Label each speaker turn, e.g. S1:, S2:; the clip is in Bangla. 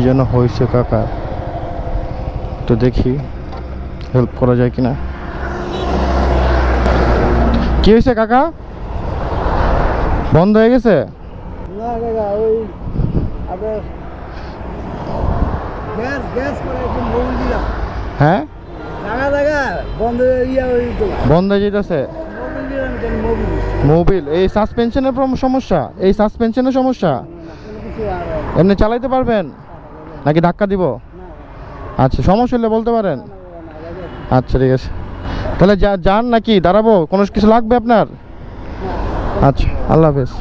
S1: যেন হয়েছে কাকা, তো দেখি হেল্প করা যায় কিনা। কি হয়েছে কাকা? বন্ধ হয়ে গেছে?
S2: না কাকা, ওই আপনার গ্যাস গ্যাস করে একটু মোবিল দিলাম।
S1: হ্যাঁ,
S2: জায়গা জায়গা বন্ধ ইয়া হয়ে যেত,
S1: বন্ধ হয়ে যেতেছে।
S2: মোবিল দিলাম কেন মোবিল
S1: মোবিল এই সাসপেনশনের সমস্যা, এই সাসপেনশনের সমস্যা।
S2: কোনো কিছু আর
S1: এমনি চালাইতে পারবেন নাকি ধাক্কা দিব? আচ্ছা, সমস্যা হলে বলতে পারেন। আচ্ছা ঠিক আছে, তাহলে যান নাকি দাঁড়াবো? কোনো কিছু লাগবে আপনার? আচ্ছা, আল্লাহ হাফেজ।